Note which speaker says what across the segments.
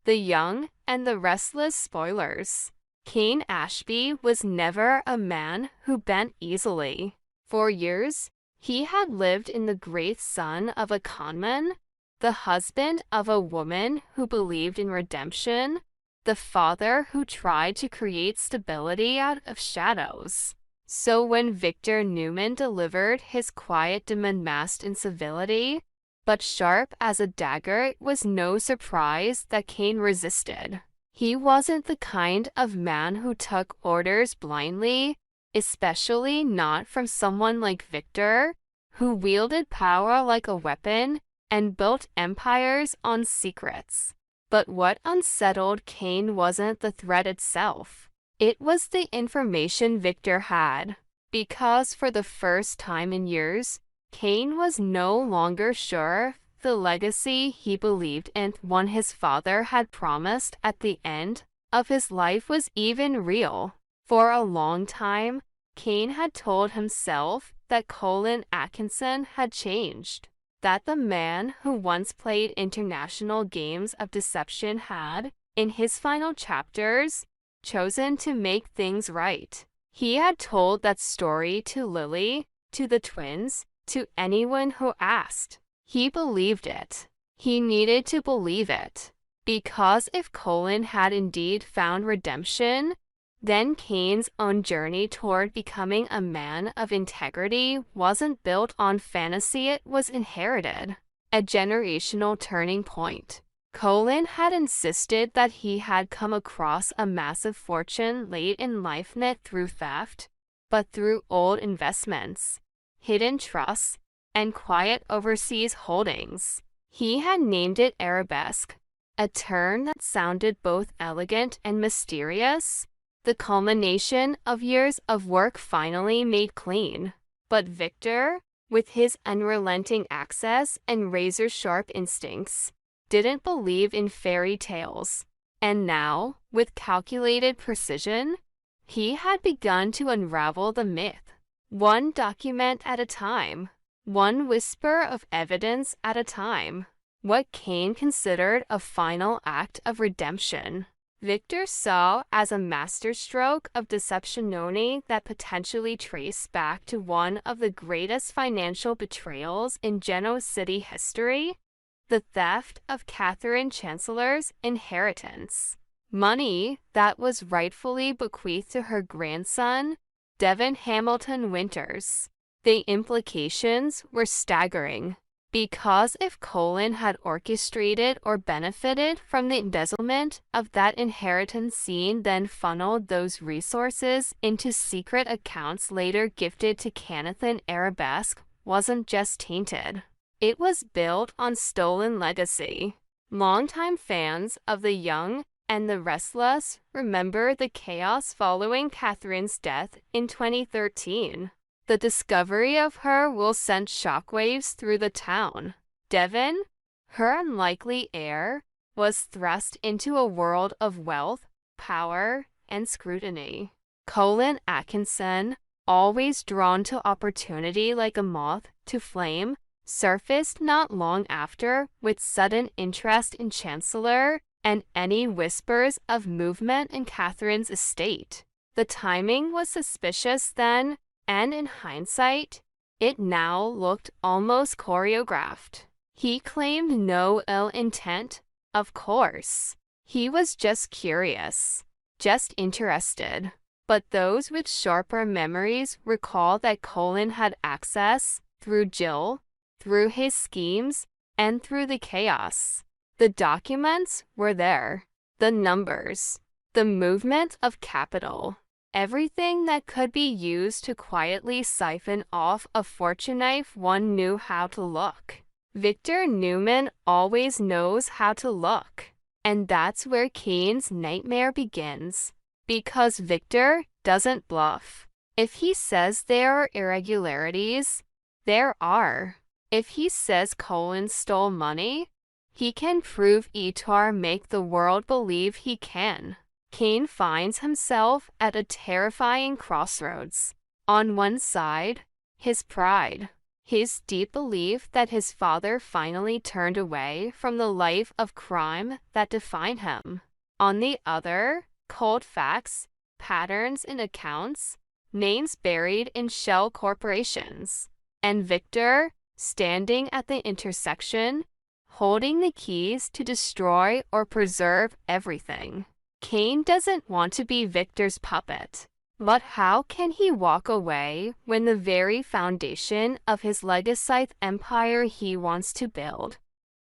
Speaker 1: The Young and the Restless spoilers. Cain Ashby was never a man who bent easily. For years, he had lived in the great son of a conman, the husband of a woman who believed in redemption, the father who tried to create stability out of shadows. So when Victor Newman delivered his quiet demand masked in civility, but sharp as a dagger, it was no surprise that Cain resisted. He wasn't the kind of man who took orders blindly, especially not from someone like Victor, who wielded power like a weapon and built empires on secrets. But what unsettled Cain wasn't the threat itself. It was the information Victor had, because for the first time in years, Cain was no longer sure the legacy he believed in, one his father had promised at the end of his life, was even real. For a long time, Cain had told himself that Colin Atkinson had changed, that the man who once played international games of deception had, in his final chapters, chosen to make things right. He had told that story to Lily, to the twins, to anyone who asked. He believed it. He needed to believe it. Because if Colin had indeed found redemption, then Cain's own journey toward becoming a man of integrity wasn't built on fantasy, it was inherited. A generational turning point. Colin had insisted that he had come across a massive fortune late in life, not through theft, but through old investments, hidden trusts, and quiet overseas holdings. He had named it arabesque, a term that sounded both elegant and mysterious, the culmination of years of work finally made clean. But Victor, with his unrelenting access and razor-sharp instincts, didn't believe in fairy tales. And now, with calculated precision, he had begun to unravel the myth, one document at a time, one whisper of evidence at a time. What Cain considered a final act of redemption, Victor saw as a masterstroke of deception that potentially traced back to one of the greatest financial betrayals in Genoa City history, the theft of Catherine Chancellor's inheritance. Money that was rightfully bequeathed to her grandson, Devon Hamilton Winters. The implications were staggering, because if Colin had orchestrated or benefited from the embezzlement of that inheritance, then funneled those resources into secret accounts later gifted to Canathan, arabesque wasn't just tainted. It was built on stolen legacy. Longtime fans of The Young and the Restless remember the chaos following Catherine's death in 2013. The discovery of her will send shockwaves through the town. Devon, her unlikely heir, was thrust into a world of wealth, power, and scrutiny. Colin Atkinson, always drawn to opportunity like a moth to flame, surfaced not long after with sudden interest in Chancellor and any whispers of movement in Catherine's estate. The timing was suspicious then, and in hindsight, it now looked almost choreographed. He claimed no ill intent, of course. He was just curious, just interested. But those with sharper memories recall that Colin had access, through Jill, through his schemes, and through the chaos. The documents were there, the numbers, the movement of capital, everything that could be used to quietly siphon off a fortune if one knew how to look. Victor Newman always knows how to look, and that's where Cain's nightmare begins, because Victor doesn't bluff. If he says there are irregularities, there are. If he says Colin stole money, he can prove it or make the world believe he can. Cain finds himself at a terrifying crossroads. On one side, his pride. his deep belief that his father finally turned away from the life of crime that defined him. On the other, cold facts, patterns in accounts, names buried in shell corporations. And Victor, standing at the intersection, holding the keys to destroy or preserve everything. Cain doesn't want to be Victor's puppet. But how can he walk away when the very foundation of his legacy empire he wants to build,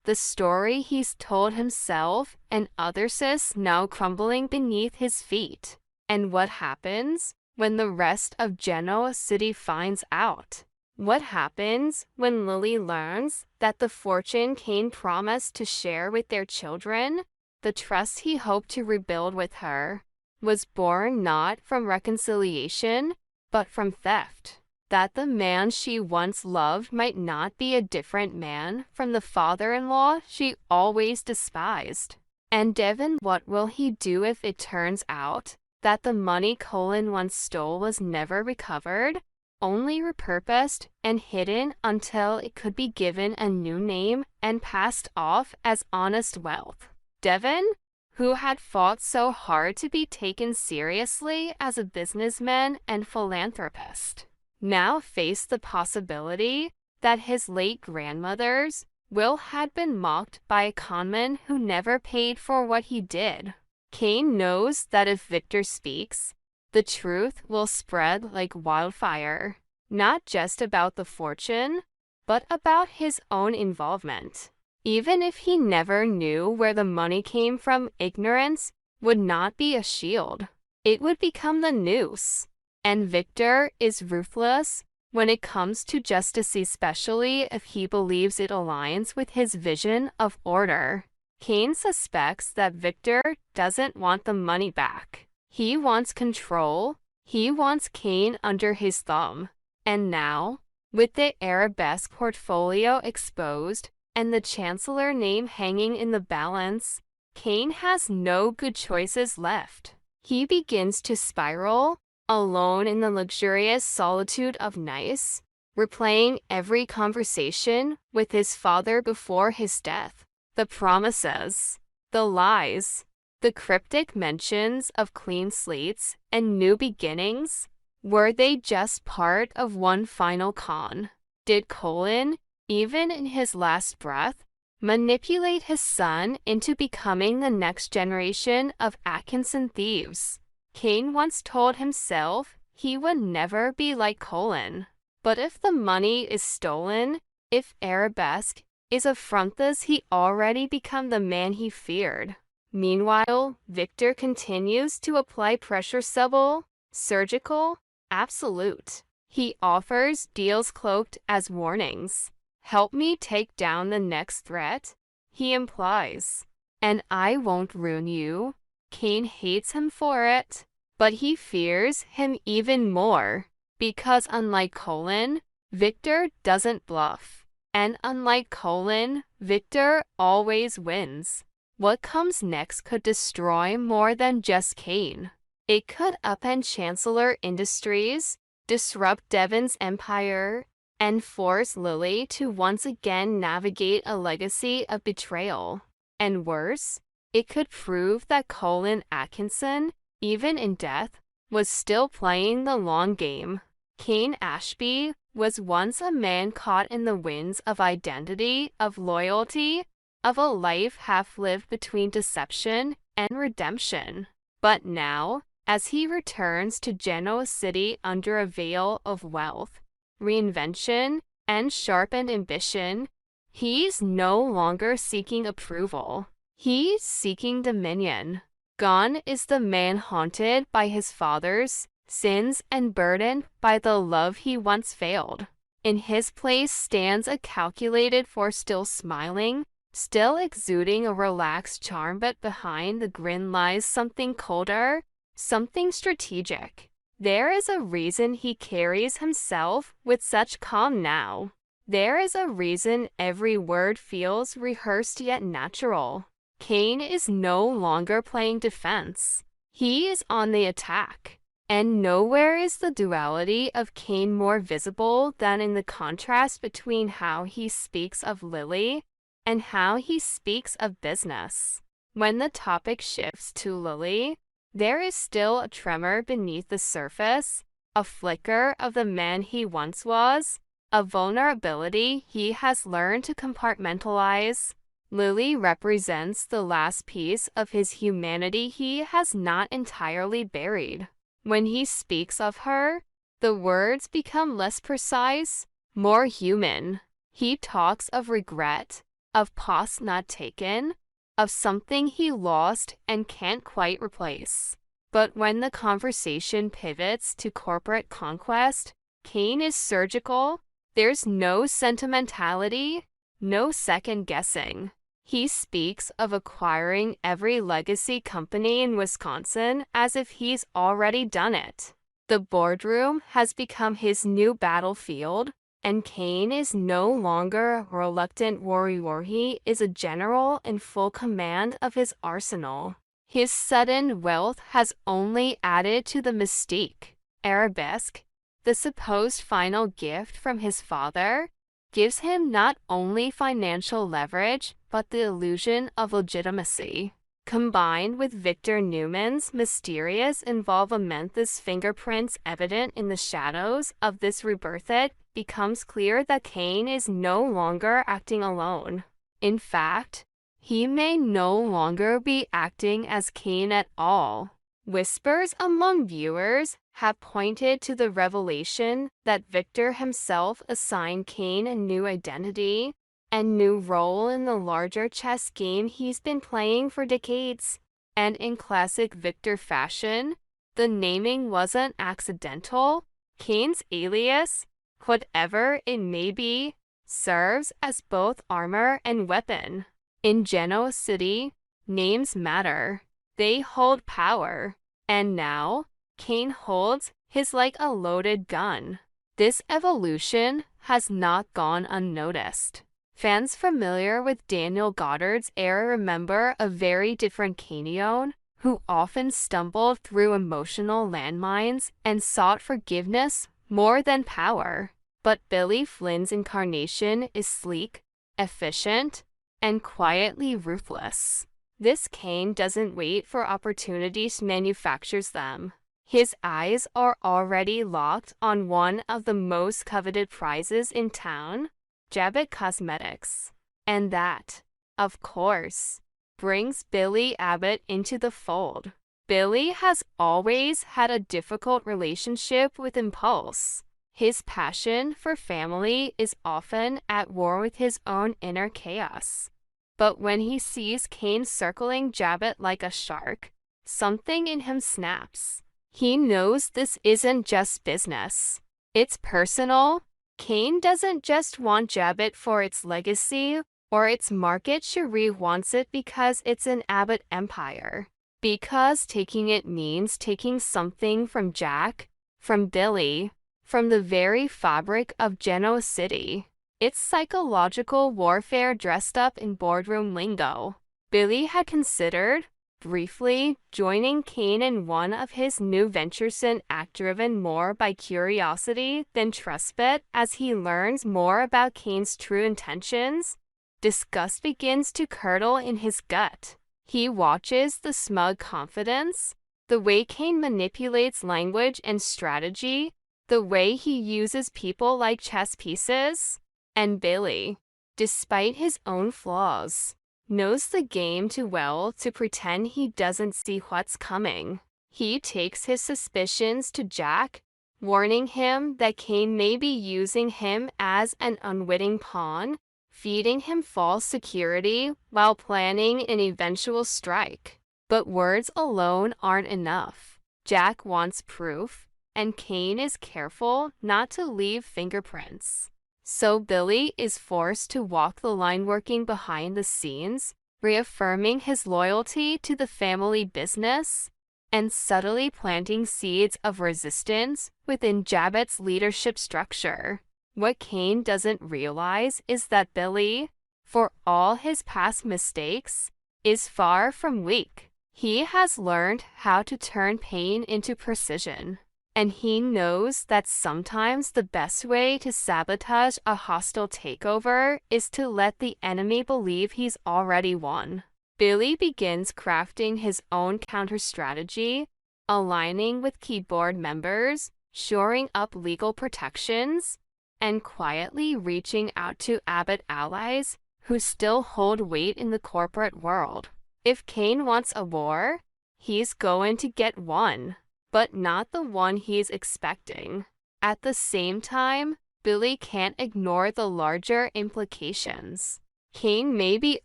Speaker 1: the story he's told himself and others, is now crumbling beneath his feet? And what happens when the rest of Genoa City finds out? What happens when Lily learns that the fortune Cain promised to share with their children, the trust he hoped to rebuild with her, was born not from reconciliation, but from theft? That the man she once loved might not be a different man from the father-in-law she always despised. And Devon, what will he do if it turns out that the money Colin once stole was never recovered, only repurposed and hidden until it could be given a new name and passed off as honest wealth? Devon, who had fought so hard to be taken seriously as a businessman and philanthropist, now faced the possibility that his late grandmother's will had been mocked by a conman who never paid for what he did. Cain knows that if Victor speaks, the truth will spread like wildfire, not just about the fortune, but about his own involvement. Even if he never knew where the money came from, ignorance would not be a shield. It would become the noose. And Victor is ruthless when it comes to justice, especially if he believes it aligns with his vision of order. Cain suspects that Victor doesn't want the money back. He wants control. He wants Cain under his thumb. And now, with the Arabesque portfolio exposed, and the Chancellor name hanging in the balance, Cain has no good choices left. He begins to spiral, alone in the luxurious solitude of Nice, replaying every conversation with his father before his death. The promises, the lies, the cryptic mentions of clean slates and new beginnings. Were they just part of one final con? Did Colin, even in his last breath, manipulate his son into becoming the next generation of Atkinson thieves? Cain once told himself he would never be like Colin. But if the money is stolen, if Arabesque is a front, does he already become the man he feared? Meanwhile, Victor continues to apply pressure, subtle, surgical, absolute. He offers deals cloaked as warnings. Help me take down the next threat, he implies. And I won't ruin you. Cain hates him for it, but he fears him even more. Because unlike Colin, Victor doesn't bluff. And unlike Colin, Victor always wins. What comes next could destroy more than just Cain. It could upend Chancellor Industries, disrupt Devon's empire, and force Lily to once again navigate a legacy of betrayal. And worse, it could prove that Colin Atkinson, even in death, was still playing the long game. Cain Ashby was once a man caught in the winds of identity, of loyalty, of a life half-lived between deception and redemption. But now, as he returns to Genoa City under a veil of wealth, reinvention, and sharpened ambition, he's no longer seeking approval. He's seeking dominion. Gone is the man haunted by his father's sins and burdened by the love he once failed. In his place stands a calculated force, still smiling, still exuding a relaxed charm, but behind the grin lies something colder, something strategic. There is a reason he carries himself with such calm now. There is a reason every word feels rehearsed yet natural. Cain is no longer playing defense. He is on the attack. And nowhere is the duality of Cain more visible than in the contrast between how he speaks of Lily and how he speaks of business. When the topic shifts to Lily, there is still a tremor beneath the surface, a flicker of the man he once was, a vulnerability he has learned to compartmentalize. Lily represents the last piece of his humanity he has not entirely buried. When he speaks of her, the words become less precise, more human. He talks of regret, of past not taken, of something he lost and can't quite replace. But when the conversation pivots to corporate conquest, Cain is surgical. There's no sentimentality, no second guessing. He speaks of acquiring every legacy company in Wisconsin as if he's already done it. The boardroom has become his new battlefield, and Cain is no longer a reluctant warrior. He is a general in full command of his arsenal. His sudden wealth has only added to the mystique. Arabesque, the supposed final gift from his father, gives him not only financial leverage, but the illusion of legitimacy. Combined with Victor Newman's mysterious involvement, this fingerprints evident in the shadows of this rebirth, it becomes clear that Cain is no longer acting alone. In fact, he may no longer be acting as Cain at all. Whispers among viewers have pointed to the revelation that Victor himself assigned Cain a new identity and new role in the larger chess game he's been playing for decades. And in classic Victor fashion, the naming wasn't accidental. Cain's alias, whatever it may be, serves as both armor and weapon. In Genoa City, names matter. They hold power. And now, Cain holds his like a loaded gun. This evolution has not gone unnoticed. Fans familiar with Daniel Goddard's era remember a very different Cainion, who often stumbled through emotional landmines and sought forgiveness more than power. But Billy Flynn's incarnation is sleek, efficient, and quietly ruthless. This Cain doesn't wait for opportunities, manufactures them. His eyes are already locked on one of the most coveted prizes in town, Jabot Cosmetics. And that, of course, brings Billy Abbott into the fold. Billy has always had a difficult relationship with impulse. His passion for family is often at war with his own inner chaos. But when he sees Cain circling Jabot like a shark, something in him snaps. He knows this isn't just business. It's personal. Cain doesn't just want Jabot for its legacy or its market. Cherie wants it because it's an Abbott empire. Because taking it means taking something from Jack, from Billy, from the very fabric of Genoa City. It's psychological warfare dressed up in boardroom lingo. Billy had considered, briefly, joining Cain in one of his new ventures, an act driven more by curiosity than trust. But as he learns more about Cain's true intentions, disgust begins to curdle in his gut. He watches the smug confidence, the way Cain manipulates language and strategy, the way he uses people like chess pieces. And Billy, despite his own flaws, knows the game too well to pretend he doesn't see what's coming. He takes his suspicions to Jack, warning him that Cain may be using him as an unwitting pawn, feeding him false security while planning an eventual strike. But words alone aren't enough. Jack wants proof, and Cain is careful not to leave fingerprints. So Billy is forced to walk the line, working behind the scenes, reaffirming his loyalty to the family business, and subtly planting seeds of resistance within Jabot's leadership structure. What Cain doesn't realize is that Billy, for all his past mistakes, is far from weak. He has learned how to turn pain into precision. And he knows that sometimes the best way to sabotage a hostile takeover is to let the enemy believe he's already won. Billy begins crafting his own counter-strategy, aligning with keyboard members, shoring up legal protections, and quietly reaching out to Abbott allies who still hold weight in the corporate world. If Kane wants a war, he's going to get one, but not the one he's expecting. At the same time, Billy can't ignore the larger implications. Kane may be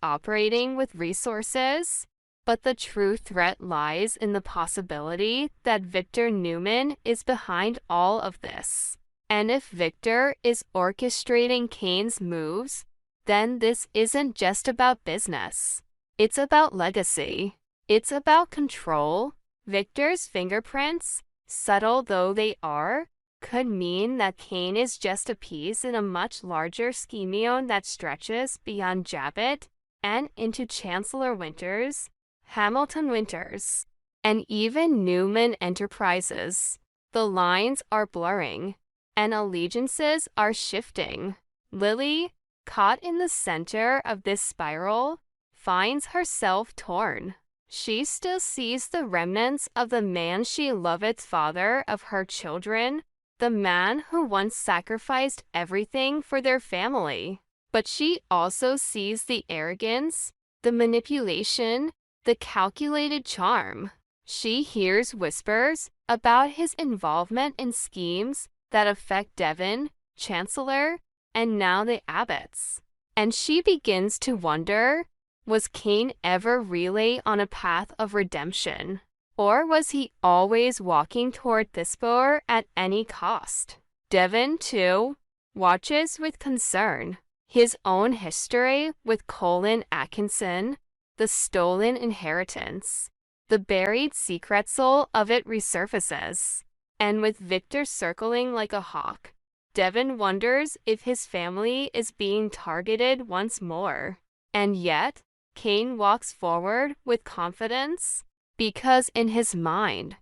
Speaker 1: operating with resources, but the true threat lies in the possibility that Victor Newman is behind all of this. And if Victor is orchestrating Kane's moves, then this isn't just about business. It's about legacy. It's about control. Victor's fingerprints, subtle though they are, could mean that Kane is just a piece in a much larger scheme that stretches beyond Jabot and into Chancellor Winters, Hamilton Winters, and even Newman Enterprises. The lines are blurring, and allegiances are shifting. Lily, caught in the center of this spiral, finds herself torn. She still sees the remnants of the man she loved, father of her children, the man who once sacrificed everything for their family. But she also sees the arrogance, the manipulation, the calculated charm. She hears whispers about his involvement in schemes that affect Devon, Chancellor, and now the Abbotts. And she begins to wonder, was Kane ever really on a path of redemption? Or was he always walking toward despair at any cost? Devon, too, watches with concern. His own history with Colin Atkinson, the stolen inheritance, the buried secret soul of it resurfaces. And with Victor circling like a hawk, Devon wonders if his family is being targeted once more. And yet, Kane walks forward with confidence because in his mind,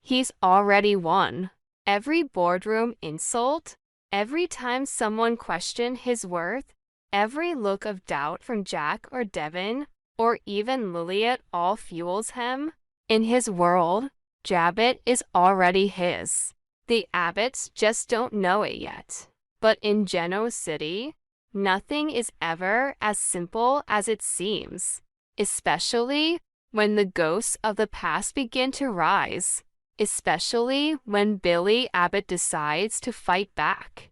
Speaker 1: he's already won. Every boardroom insult, every time someone questioned his worth, every look of doubt from Jack or Devon, or even Lilliet all fuels him. In his world, Jabot is already his. The Abbotts just don't know it yet. But in Genoa City, nothing is ever as simple as it seems, especially when the ghosts of the past begin to rise, especially when Billy Abbott decides to fight back.